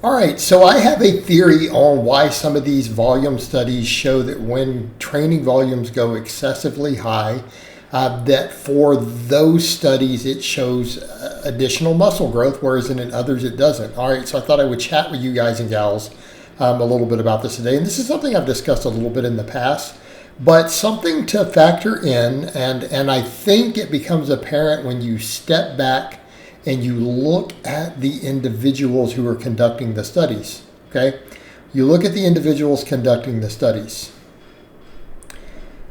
All right, so I have a theory on why some of these volume studies show that when training volumes go excessively high, that for those studies it shows additional muscle growth, whereas in others it doesn't. All right, so I thought I would chat with you guys and gals a little bit about this today. And this is something I've discussed a little bit in the past, but something to factor in. And I think it becomes apparent when you step back and you look at the individuals who are conducting the studies, okay? You look at the individuals conducting the studies.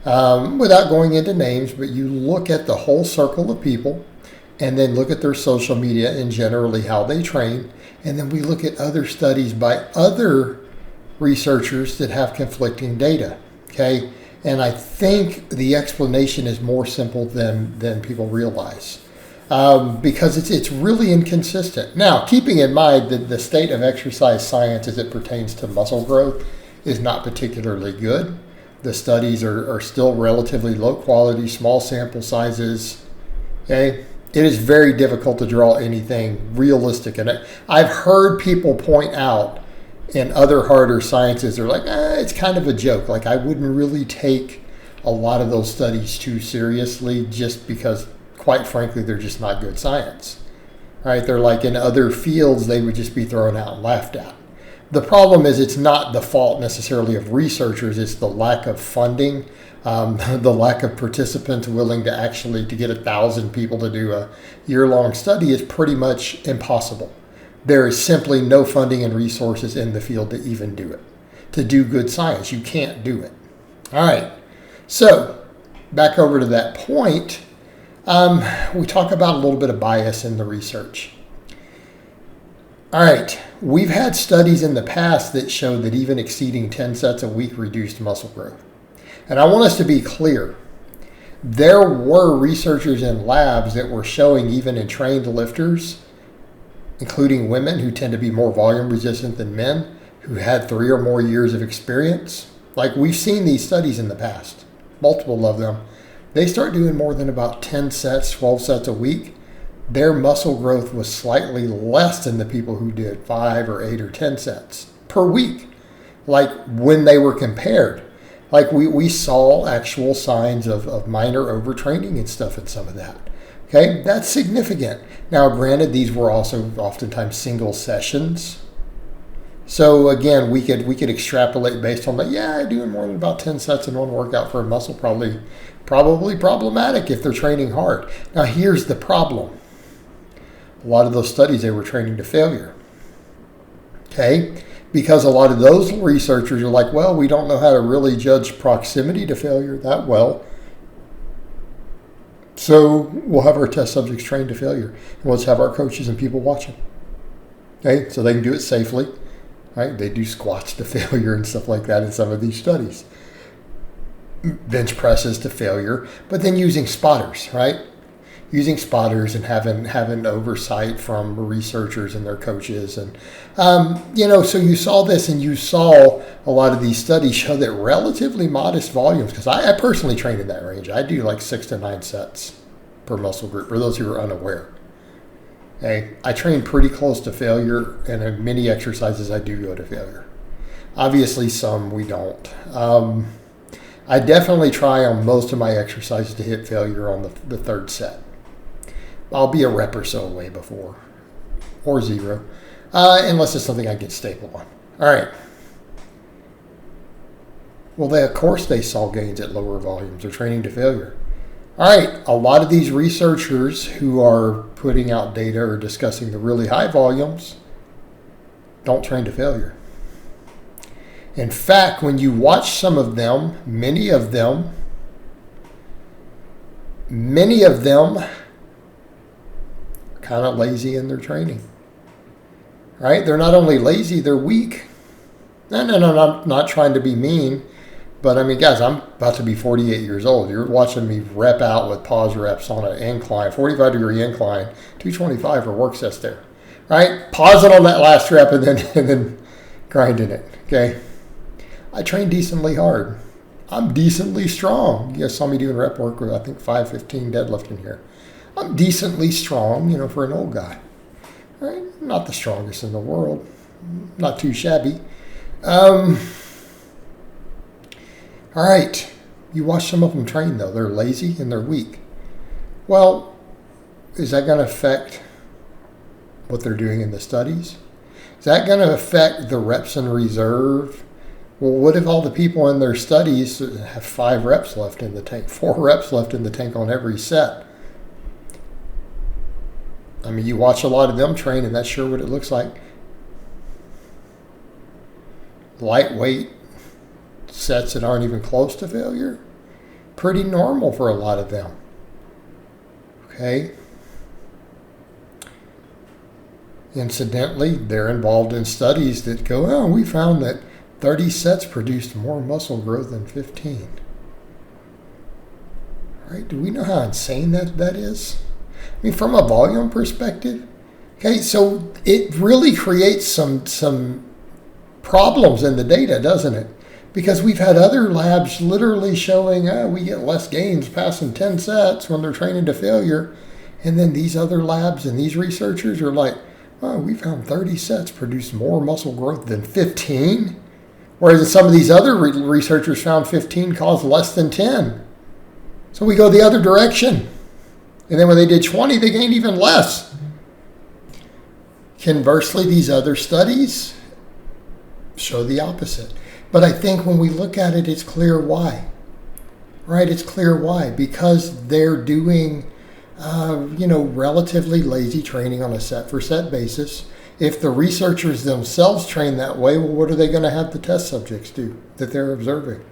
Without going into names, but you look at the whole circle of people and then look at their social media and generally how they train. And then we look at other studies by other researchers that have conflicting data, okay? And I think the explanation is more simple than people realize. Because it's really inconsistent. Now, keeping in mind that the state of exercise science as it pertains to muscle growth is not particularly good. The studies are still relatively low quality, small sample sizes. Okay, it is very difficult to draw anything realistic. And I've heard people point out in other harder sciences, they're like, it's kind of a joke. Like I wouldn't really take a lot of those studies too seriously just because, quite frankly, they're just not good science. Right? They're like in other fields, they would just be thrown out and laughed at. The problem is it's not the fault necessarily of researchers, it's the lack of funding, the lack of participants willing to actually to get 1,000 people to do a year-long study is pretty much impossible. There is simply no funding and resources in the field to even do it. To do good science, you can't do it. All right, so back over to that point. We talk about a little bit of bias in the research. All right, we've had studies in the past that show that even exceeding 10 sets a week reduced muscle growth. And I want us to be clear. There were researchers in labs that were showing even in trained lifters, including women who tend to be more volume resistant than men, who had 3 or more years of experience. Like we've seen these studies in the past, multiple of them. They start doing more than about 10 sets, 12 sets a week. Their muscle growth was slightly less than the people who did 5 or 8 or 10 sets per week. Like when they were compared, like we saw actual signs of minor overtraining and stuff in some of that. Okay, that's significant. Now, granted, these were also oftentimes single sessions. So again, we could extrapolate based on that. Yeah, doing more than about 10 sets in one workout for a muscle probably problematic if they're training hard. Now, here's the problem. A lot of those studies, they were training to failure. Okay? Because a lot of those researchers are like, well, we don't know how to really judge proximity to failure that well. So we'll have our test subjects trained to failure. And let's have our coaches and people watch them. Okay? So they can do it safely. Right? They do squats to failure and stuff like that in some of these studies. Bench presses to failure, but then using spotters, right? Using spotters and having oversight from researchers and their coaches. And, so you saw this and you saw a lot of these studies show that relatively modest volumes, because I personally train in that range. I do like 6 to 9 sets per muscle group, for those who are unaware. Okay? I train pretty close to failure, and in many exercises I do go to failure. Obviously some we don't. I definitely try on most of my exercises to hit failure on the third set. I'll be a rep or so away before, or 0, unless it's something I get stapled on. All right. Well, of course they saw gains at lower volumes. They're training to failure. All right, a lot of these researchers who are putting out data or discussing the really high volumes don't train to failure. In fact, when you watch some of them, many of them are kind of lazy in their training. Right? They're not only lazy, they're weak. No, I'm not trying to be mean, but I mean, guys, I'm about to be 48 years old. You're watching me rep out with pause reps on an incline, 45-degree incline, 225 for work sets there. Right? Pausing on that last rep and then grinding it. Okay? I train decently hard. I'm decently strong. You guys saw me doing rep work with, I think, 515 deadlifting here. I'm decently strong, for an old guy. Right? Not the strongest in the world. not too shabby. All right. You watch some of them train, though. They're lazy and they're weak. Well, is that going to affect what they're doing in the studies? Is that going to affect the reps in reserve? Well, what if all the people in their studies have 5 reps left in the tank, 4 reps left in the tank on every set? I mean, you watch a lot of them train, and that's sure what it looks like. Lightweight sets that aren't even close to failure. Pretty normal for a lot of them. Okay? Incidentally, they're involved in studies that go, oh, we found that 30 sets produced more muscle growth than 15. All right? Do we know how insane that is? I mean, from a volume perspective, okay, so it really creates some problems in the data, doesn't it? Because we've had other labs literally showing we get less gains passing 10 sets when they're training to failure. And then these other labs and these researchers are like, oh, we found 30 sets produce more muscle growth than 15. Whereas some of these other researchers found 15 caused less than 10. So we go the other direction. And then when they did 20, they gained even less. Conversely, these other studies show the opposite. But I think when we look at it, it's clear why. Right? It's clear why. Because they're doing, relatively lazy training on a set-for-set basis. If the researchers themselves train that way, well, what are they going to have the test subjects do that they're observing?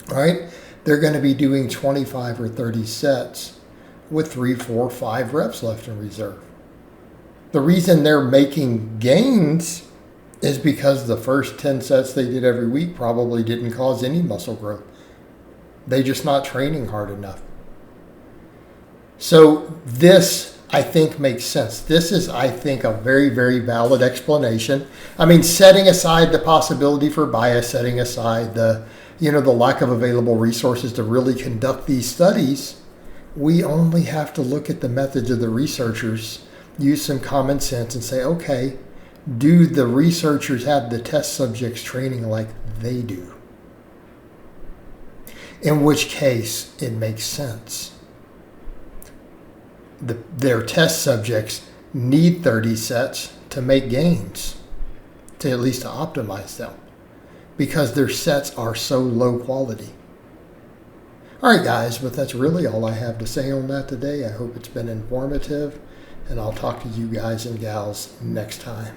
Right? They're going to be doing 25 or 30 sets with 3, 4, 5 reps left in reserve. The reason they're making gains is because the first 10 sets they did every week probably didn't cause any muscle growth. They're just not training hard enough. So this, I think, makes sense. This is, I think, a very, very valid explanation. I mean, setting aside the possibility for bias, setting aside the lack of available resources to really conduct these studies, we only have to look at the methods of the researchers, use some common sense and say, okay, do the researchers have the test subjects training like they do? In which case, it makes sense. Their test subjects need 30 sets to make gains, to at least to optimize them, because their sets are so low quality. All right, guys, but that's really all I have to say on that today. I hope it's been informative, and I'll talk to you guys and gals next time.